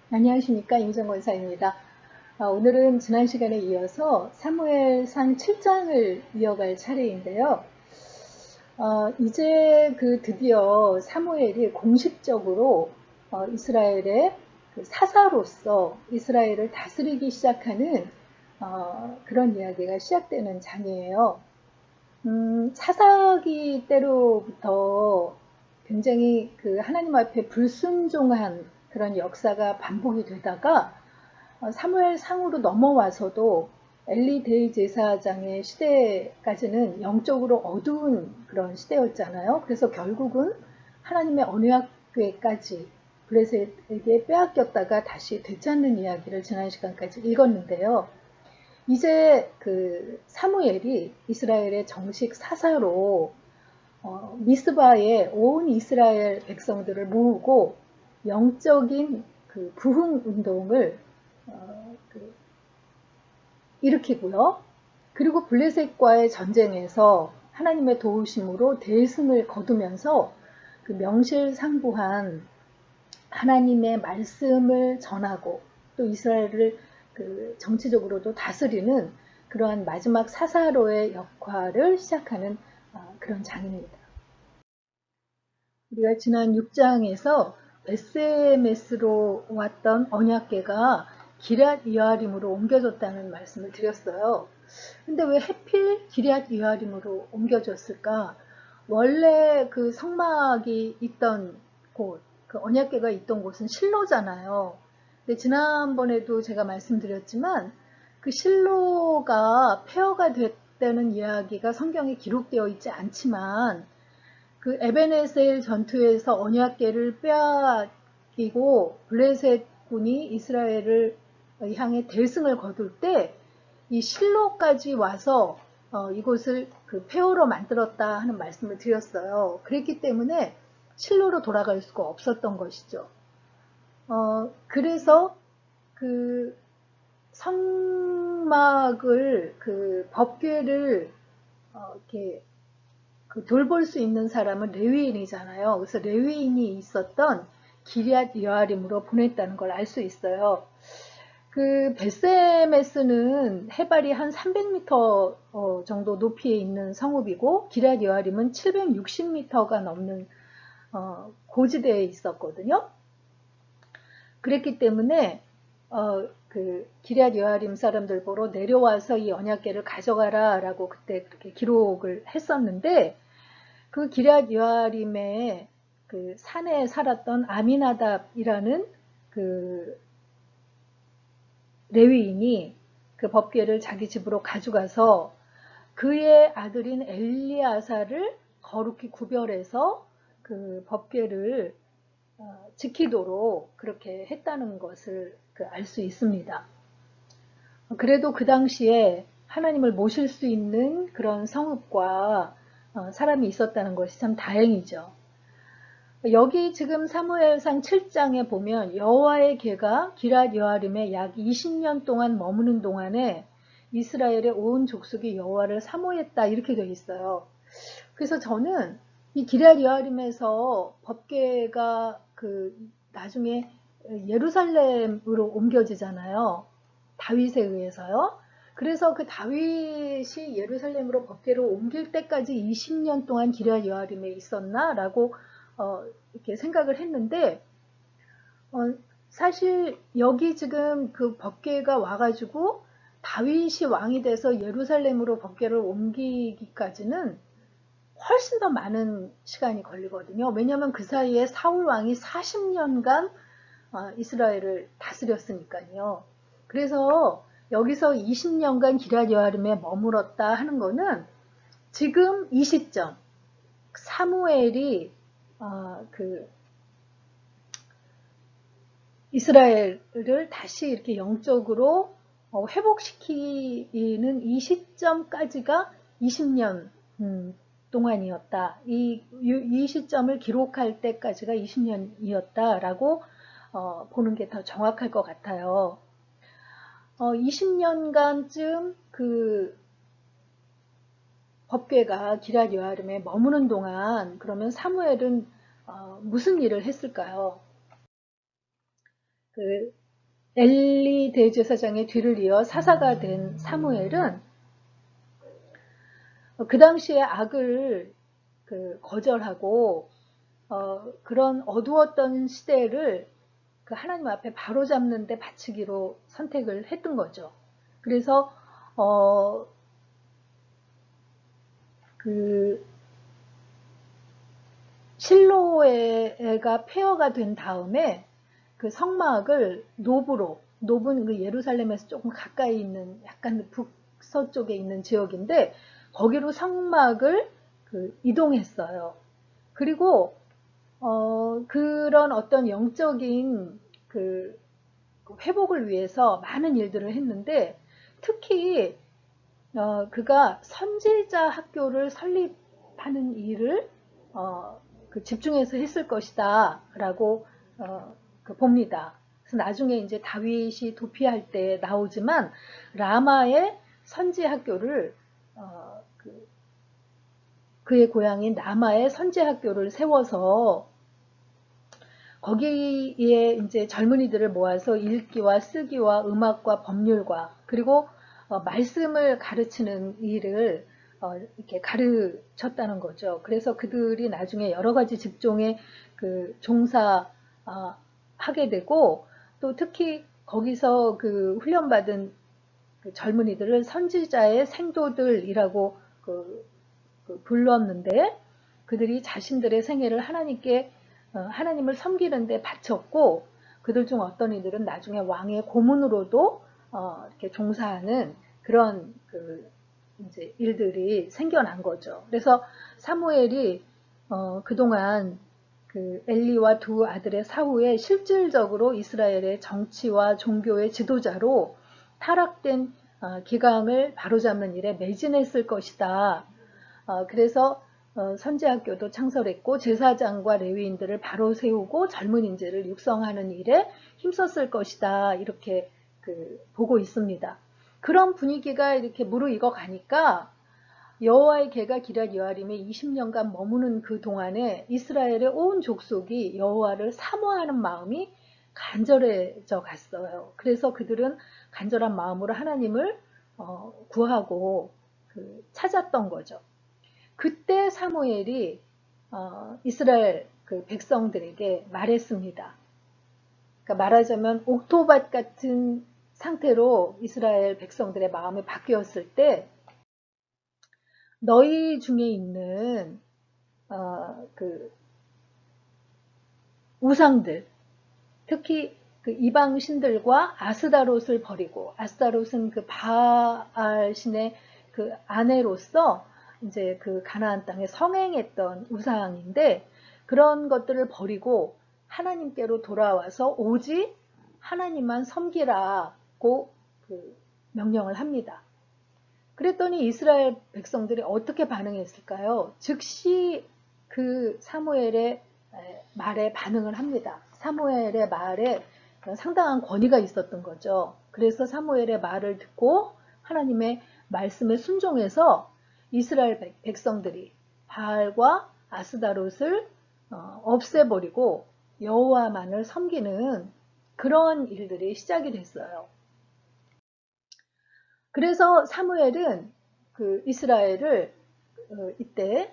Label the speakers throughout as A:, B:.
A: 안녕하십니까, 임정권사입니다. 오늘은 지난 시간에 이어서 사무엘상 7장을 이어갈 차례인데요. 이제 드디어 사무엘이 공식적으로 이스라엘의 사사로서 이스라엘을 다스리기 시작하는 그런 이야기가 시작되는 장이에요. 사사기 때로부터 굉장히 하나님 앞에 불순종한 그런 역사가 반복이 되다가 사무엘 상으로 넘어와서도 엘리 대제사장의 시대까지는 영적으로 어두운 그런 시대였잖아요. 그래서 결국은 하나님의 언약궤까지 블레셋에게 빼앗겼다가 다시 되찾는 이야기를 지난 시간까지 읽었는데요. 이제 사무엘이 이스라엘의 정식 사사로 미스바에 온 이스라엘 백성들을 모으고 영적인 부흥 운동을 일으키고요. 그리고 블레셋과의 전쟁에서 하나님의 도우심으로 대승을 거두면서 명실상부한 하나님의 말씀을 전하고 또 이스라엘을 정치적으로도 다스리는 그러한 마지막 사사로의 역할을 시작하는 그런 장입니다. 우리가 지난 6장에서 베스메스로 왔던 언약궤가 기럇 여아림으로 옮겨졌다는 말씀을 드렸어요. 근데 왜 하필 기럇 여아림으로 옮겨졌을까? 원래 성막이 있던 곳, 언약궤가 있던 곳은 실로잖아요. 근데 지난번에도 제가 말씀드렸지만 실로가 폐허가 됐다는 이야기가 성경에 기록되어 있지 않지만 에베네셀 전투에서 언약궤를 빼앗기고 블레셋군이 이스라엘을 향해 대승을 거둘 때 이 실로까지 와서 이곳을 폐허로 만들었다 하는 말씀을 드렸어요. 그랬기 때문에 실로로 돌아갈 수가 없었던 것이죠. 그래서 성막을 법궤를 이렇게 돌볼 수 있는 사람은 레위인이잖아요. 그래서 레위인이 있었던 기럇 여아림으로 보냈다는 걸 알 수 있어요. 베세메스는 해발이 한 300m 정도 높이에 있는 성읍이고 기럇 여아림은 760m가 넘는 고지대에 있었거든요. 그랬기 때문에 기럇 여아림 사람들 보러 내려와서 이 언약궤를 가져가라라고 그때 그렇게 기록을 했었는데 기럇 여아림의 산에 살았던 아미나답이라는 레위인이 법궤를 자기 집으로 가져가서 그의 아들인 엘리아사를 거룩히 구별해서 법궤를 지키도록 그렇게 했다는 것을 알 수 있습니다. 그래도 그 당시에 하나님을 모실 수 있는 그런 성읍과 사람이 있었다는 것이 참 다행이죠. 여기 지금 사무엘상 7장에 보면 여호와의 궤가 기럇 여아림에 약 20년 동안 머무는 동안에 이스라엘의 온 족속이 여호와를 사모했다 이렇게 되어 있어요. 그래서 저는 이 기럇 여아림에서 법궤가 나중에 예루살렘으로 옮겨지잖아요. 다윗에 의해서요. 그래서 다윗이 예루살렘으로 법궤를 옮길 때까지 20년 동안 기럇 여아림에 있었나라고 이렇게 생각을 했는데 사실 여기 지금 법궤가 와가지고 다윗이 왕이 돼서 예루살렘으로 법궤를 옮기기까지는 훨씬 더 많은 시간이 걸리거든요. 왜냐하면 그 사이에 사울 왕이 40년간 이스라엘을 다스렸으니까요. 그래서 여기서 20년간 기럇 여아림에 머물었다 하는 거는 지금 이 시점 사무엘이 이스라엘을 다시 이렇게 영적으로 회복시키는 이 시점까지가 20년 동안이었다. 이 시점을 기록할 때까지가 20년이었다라고 보는 게 더 정확할 것 같아요. 20년간쯤 법궤가 기럇 여아림에 머무는 동안 그러면 사무엘은 무슨 일을 했을까요? 엘리 대제사장의 뒤를 이어 사사가 된 사무엘은 그 당시에 악을 거절하고 그런 어두웠던 시대를 그 하나님 앞에 바로잡는 데 바치기로 선택을 했던 거죠. 그래서 그 실로에가 폐허가 된 다음에 그 성막을 노브는 그 예루살렘에서 조금 가까이 있는 약간 북서쪽에 있는 지역인데 거기로 성막을 이동했어요. 그리고 그런 어떤 영적인 회복을 위해서 많은 일들을 했는데 특히 그가 선지자 학교를 설립하는 일을 집중해서 했을 것이다 라고 봅니다. 그래서 나중에 이제 다윗이 도피할 때 나오지만 라마의 선지 학교를 그의 고향인 라마의 선지 학교를 세워서 거기에 이제 젊은이들을 모아서 읽기와 쓰기와 음악과 법률과 그리고 말씀을 가르치는 일을 이렇게 가르쳤다는 거죠. 그래서 그들이 나중에 여러 가지 직종에 종사하게 되고 또 특히 거기서 훈련받은 젊은이들을 선지자의 생도들이라고 불렀는데 그들이 자신들의 생애를 하나님을 섬기는데 바쳤고 그들 중 어떤 이들은 나중에 왕의 고문으로도 이렇게 종사하는 그런 이제 일들이 생겨난 거죠. 그래서 사무엘이 그동안 엘리와 두 아들의 사후에 실질적으로 이스라엘의 정치와 종교의 지도자로 타락된 기강을 바로잡는 일에 매진했을 것이다. 그래서 선지학교도 창설했고 제사장과 레위인들을 바로 세우고 젊은 인재를 육성하는 일에 힘썼을 것이다. 이렇게 보고 있습니다. 그런 분위기가 이렇게 무르익어 가니까 여호와의 개가 기럇 여아림에 20년간 머무는 그 동안에 이스라엘의 온 족속이 여호와를 사모하는 마음이 간절해져 갔어요. 그래서 그들은 간절한 마음으로 하나님을 구하고 찾았던 거죠. 그때 사무엘이 이스라엘 백성들에게 말했습니다. 그러니까 말하자면 옥토밭 같은 상태로 이스라엘 백성들의 마음이 바뀌었을 때 너희 중에 있는 우상들, 특히 이방 신들과 아스다롯을 버리고 아스다롯은 바알 신의 아내로서 이제 가나안 땅에 성행했던 우상인데 그런 것들을 버리고 하나님께로 돌아와서 오직 하나님만 섬기라고 명령을 합니다. 그랬더니 이스라엘 백성들이 어떻게 반응했을까요? 즉시 사무엘의 말에 반응을 합니다. 사무엘의 말에 상당한 권위가 있었던 거죠. 그래서 사무엘의 말을 듣고 하나님의 말씀에 순종해서 이스라엘 백성들이 바알과 아스다롯을 없애버리고 여호와만을 섬기는 그런 일들이 시작이 됐어요. 그래서 사무엘은 이스라엘을 이때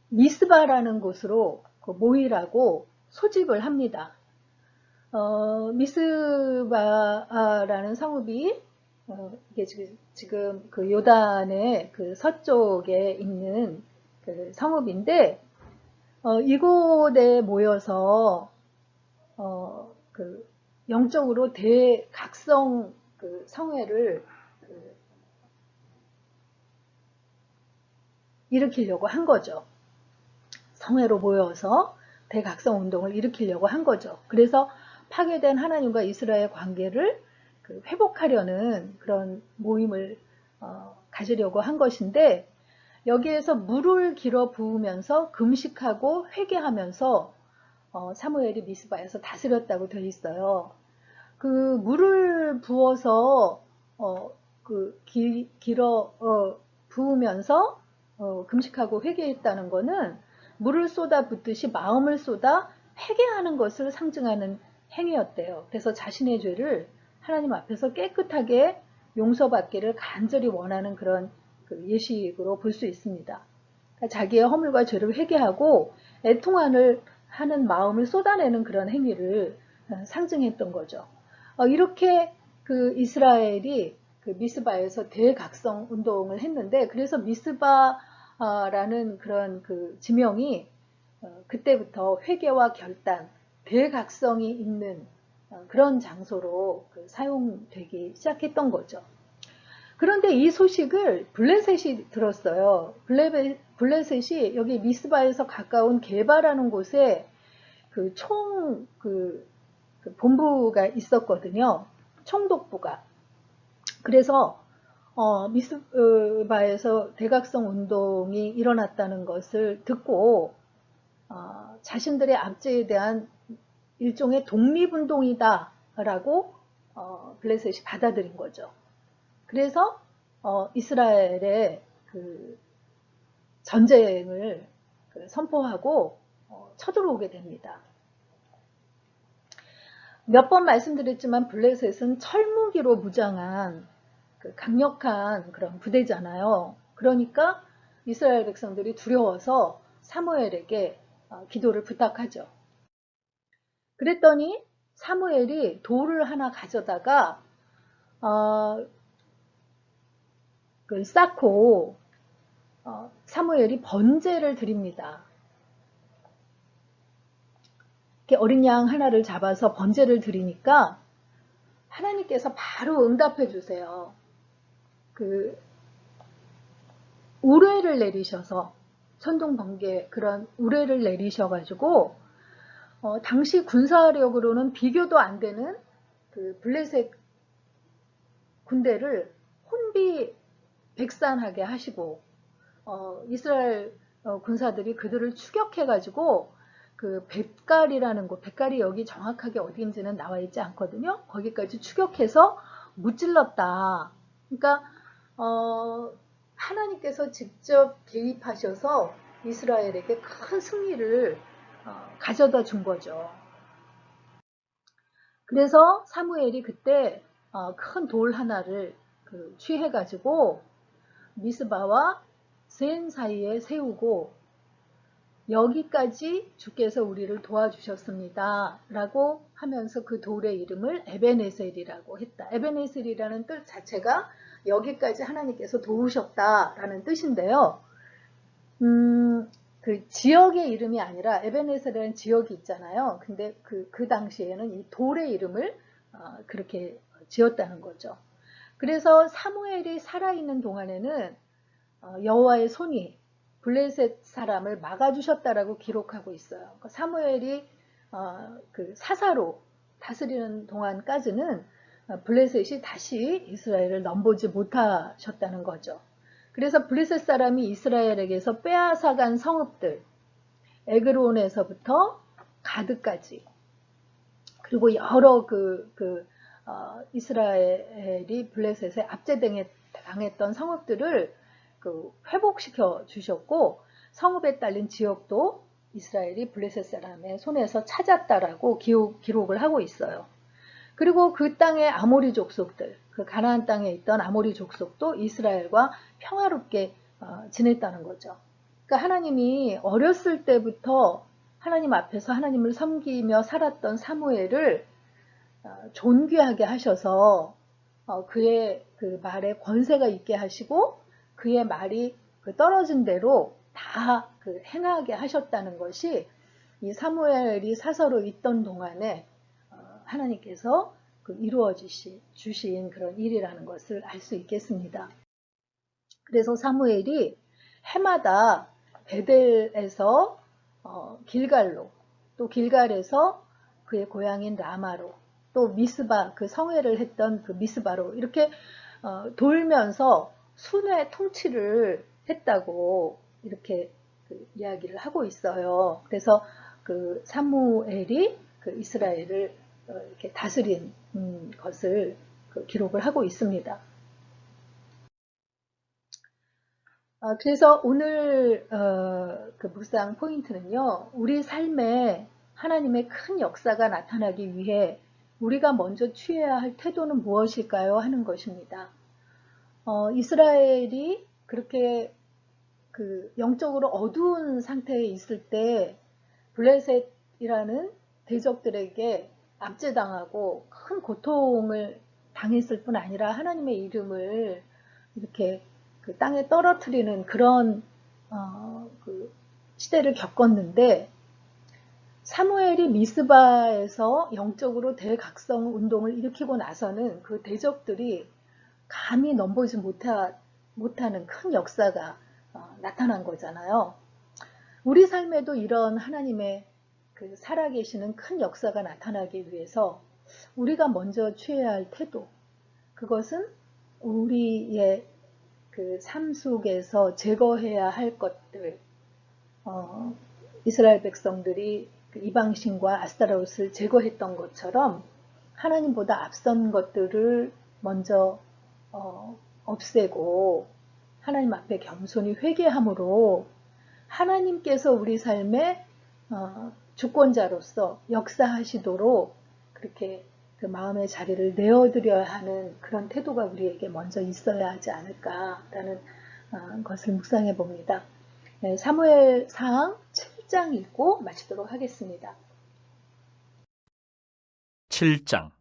A: 미스바라는 곳으로 모이라고 소집을 합니다. 미스바라는 성읍이 이게 지금 요단의 서쪽에 있는 성읍인데 이곳에 모여서 영적으로 대각성 성회를 일으키려고 한 거죠. 성회로 모여서 대각성 운동을 일으키려고 한 거죠. 그래서 파괴된 하나님과 이스라엘 관계를 회복하려는 그런 모임을 가지려고 한 것인데 여기에서 물을 길어 부으면서 금식하고 회개하면서 사무엘이 미스바에서 다스렸다고 되어 있어요. 물을 부어서 길어 부으면서 금식하고 회개했다는 것은 물을 쏟아 붓듯이 마음을 쏟아 회개하는 것을 상징하는 행위였대요. 그래서 자신의 죄를 하나님 앞에서 깨끗하게 용서받기를 간절히 원하는 그런 그 예식으로 볼 수 있습니다. 그러니까 자기의 허물과 죄를 회개하고 애통하는 마음을 쏟아내는 그런 행위를 상징했던 거죠. 이렇게 그 이스라엘이 그 미스바에서 대각성 운동을 했는데, 그래서 미스바라는 그런 그 지명이 그때부터 회개와 결단, 대각성이 있는 그런 장소로 사용되기 시작했던 거죠. 그런데 이 소식을 블레셋이 들었어요. 블레셋이 여기 미스바에서 가까운 게바라는 곳에 그 본부가 있었거든요. 총독부가. 그래서 미스바에서 대각성 운동이 일어났다는 것을 듣고 자신들의 압제에 대한 일종의 독립운동이다라고 블레셋이 받아들인 거죠. 그래서 이스라엘의 그 전쟁을 선포하고 쳐들어오게 됩니다. 몇 번 말씀드렸지만 블레셋은 철무기로 무장한 강력한 그런 부대잖아요. 그러니까 이스라엘 백성들이 두려워서 사무엘에게 기도를 부탁하죠. 그랬더니 사무엘이 돌을 하나 가져다가 쌓고 사무엘이 번제를 드립니다. 어린 양 하나를 잡아서 번제를 드리니까 하나님께서 바로 응답해 주세요. 우레를 내리셔서 천둥 번개 그런 우레를 내리셔가지고 당시 군사력으로는 비교도 안 되는 그 블레셋 군대를 혼비백산하게 하시고 이스라엘 군사들이 그들을 추격해가지고 그 벳갈이라는 곳, 벳갈이 여기 정확하게 어디인지는 나와 있지 않거든요. 거기까지 추격해서 무찔렀다. 그러니까 하나님께서 직접 개입하셔서 이스라엘에게 큰 승리를 가져다 준 거죠. 그래서 사무엘이 그때 큰 돌 하나를 취해가지고 미스바와 센 사이에 세우고 여기까지 주께서 우리를 도와주셨습니다 라고 하면서 그 돌의 이름을 에벤에셀이라고 했다. 에벤에셀이라는 뜻 자체가 여기까지 하나님께서 도우셨다라는 뜻인데요. 그 지역의 이름이 아니라 에벤에셀이라는 지역이 있잖아요. 근데 그 당시에는 이 돌의 이름을 그렇게 지었다는 거죠. 그래서 사무엘이 살아있는 동안에는 여호와의 손이 블레셋 사람을 막아주셨다라고 기록하고 있어요. 그러니까 사무엘이 그 사사로 다스리는 동안까지는 블레셋이 다시 이스라엘을 넘보지 못하셨다는 거죠. 그래서 블레셋 사람이 이스라엘에게서 빼앗아간 성읍들, 에그론에서부터 가드까지, 그리고 여러 이스라엘이 블레셋에 압제당했던 성읍들을 회복시켜 주셨고, 성읍에 딸린 지역도 이스라엘이 블레셋 사람의 손에서 찾았다라고 기록을 하고 있어요. 그리고 그 땅의 아모리 족속들, 그 가나안 땅에 있던 아모리 족속도 이스라엘과 평화롭게 지냈다는 거죠. 그러니까 하나님이 어렸을 때부터 하나님 앞에서 하나님을 섬기며 살았던 사무엘을 존귀하게 하셔서 그의 그 말에 권세가 있게 하시고 그의 말이 떨어진 대로 다 행하게 하셨다는 것이 이 사무엘이 사서로 있던 동안에 하나님께서 이루어 주신 그런 일이라는 것을 알 수 있겠습니다. 그래서 사무엘이 해마다 베델에서 길갈로, 또 길갈에서 그의 고향인 라마로, 또 미스바, 그 성회를 했던 그 미스바로 이렇게 돌면서 순회 통치를 했다고 이렇게 이야기를 하고 있어요. 그래서 사무엘이 이스라엘을 이렇게 다스린 것을 기록을 하고 있습니다. 그래서 오늘 묵상 포인트는요, 우리 삶에 하나님의 큰 역사가 나타나기 위해 우리가 먼저 취해야 할 태도는 무엇일까요? 하는 것입니다. 이스라엘이 그렇게 영적으로 어두운 상태에 있을 때 블레셋이라는 대적들에게 압제당하고 큰 고통을 당했을 뿐 아니라 하나님의 이름을 이렇게 땅에 떨어뜨리는 그런 시대를 겪었는데, 사무엘이 미스바에서 영적으로 대각성 운동을 일으키고 나서는 그 대적들이 감히 넘보지 못하는 큰 역사가 나타난 거잖아요. 우리 삶에도 이런 하나님의 살아계시는 큰 역사가 나타나기 위해서 우리가 먼저 취해야 할 태도, 그것은 우리의 삶 속에서 제거해야 할 것들, 이스라엘 백성들이 이방신과 아스타롯을 제거했던 것처럼 하나님보다 앞선 것들을 먼저 없애고 하나님 앞에 겸손히 회개함으로 하나님께서 우리 삶의 주권자로서 역사하시도록 그렇게 마음의 자리를 내어드려야 하는 그런 태도가 우리에게 먼저 있어야 하지 않을까라는 것을 묵상해 봅니다. 사무엘상 7장 읽고 마치도록 하겠습니다.
B: 7장.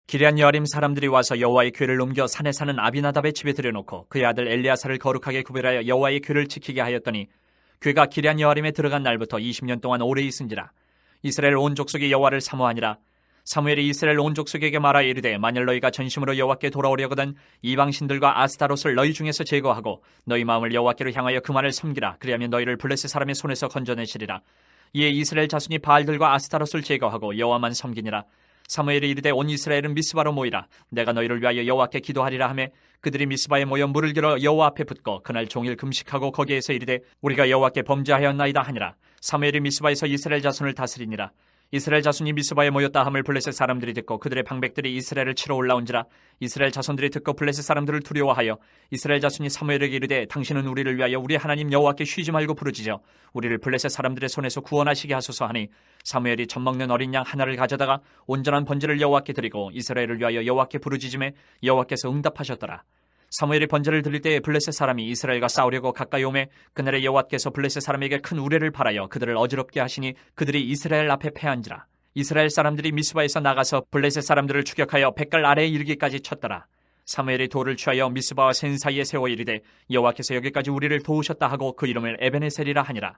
B: 기럇 여아림 사람들이 와서 여호와의 궤를 옮겨 산에 사는 아비나답의 집에 들여놓고 그의 아들 엘리야사를 거룩하게 구별하여 여호와의 궤를 지키게 하였더니 궤가 기럇 여아림에 들어간 날부터 20년 동안 오래 있은지라. 이스라엘 온 족속이 여호와를 사모하니라. 사무엘이 이스라엘 온 족속에게 말하여 이르되 만일 너희가 전심으로 여호와께 돌아오려거든 이방신들과 아스타롯을 너희 중에서 제거하고 너희 마음을 여호와께로 향하여 그만을 섬기라. 그리하면 너희를 블레셋 사람의 손에서 건져내시리라. 이에 이스라엘 자손이 바알들과 아스타롯을 제거하고 여호와만 섬기니라. 사무엘이 이르되 온 이스라엘은 미스바로 모이라. 내가 너희를 위하여 여호와께 기도하리라 하매 그들이 미스바에 모여 물을 길어 여호와 앞에 붓고 그날 종일 금식하고 거기에서 이르되 우리가 여호와께 범죄하였나이다 하니라. 사무엘이 미스바에서 이스라엘 자손을 다스리니라. 이스라엘 자손이 미스바에 모였다 함을 블레셋 사람들이 듣고 그들의 방백들이 이스라엘을 치러 올라온지라. 이스라엘 자손들이 듣고 블레셋 사람들을 두려워하여 이스라엘 자손이 사무엘에게 이르되 당신은 우리를 위하여 우리 하나님 여호와께 쉬지 말고 부르짖어 우리를 블레셋 사람들의 손에서 구원하시게 하소서 하니 사무엘이 젖먹는 어린 양 하나를 가져다가 온전한 번제를 여호와께 드리고 이스라엘을 위하여 여호와께 부르짖음에 여호와께서 응답하셨더라. 사무엘이 번제를 드릴 때에 블레셋 사람이 이스라엘과 싸우려고 가까이 오매 그날에 여호와께서 블레셋 사람에게 큰 우레를 발하여 그들을 어지럽게 하시니 그들이 이스라엘 앞에 패한지라. 이스라엘 사람들이 미스바에서 나가서 블레셋 사람들을 추격하여 백갈 아래에 이르기까지 쳤더라. 사무엘이 돌을 취하여 미스바와 센 사이에 세워 이르되 여호와께서 여기까지 우리를 도우셨다 하고 그 이름을 에베네셀이라 하니라.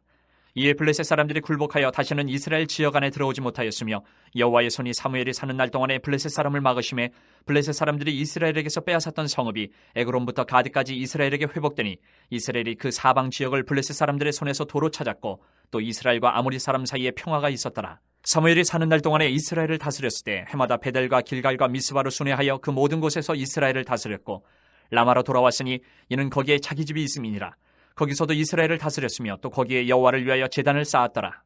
B: 이에 블레셋 사람들이 굴복하여 다시는 이스라엘 지역 안에 들어오지 못하였으며 여호와의 손이 사무엘이 사는 날 동안에 블레셋 사람을 막으심에 블레셋 사람들이 이스라엘에게서 빼앗았던 성읍이 에그론부터 가드까지 이스라엘에게 회복되니 이스라엘이 그 사방 지역을 블레셋 사람들의 손에서 도로 찾았고 또 이스라엘과 아모리 사람 사이에 평화가 있었더라. 사무엘이 사는 날 동안에 이스라엘을 다스렸을 때 해마다 베델과 길갈과 미스바로 순회하여 그 모든 곳에서 이스라엘을 다스렸고 라마로 돌아왔으니 이는 거기에 자기 집이 있음이니라. 거기서도 이스라엘을 다스렸으며 또 거기에 여호와를 위하여 제단을 쌓았더라.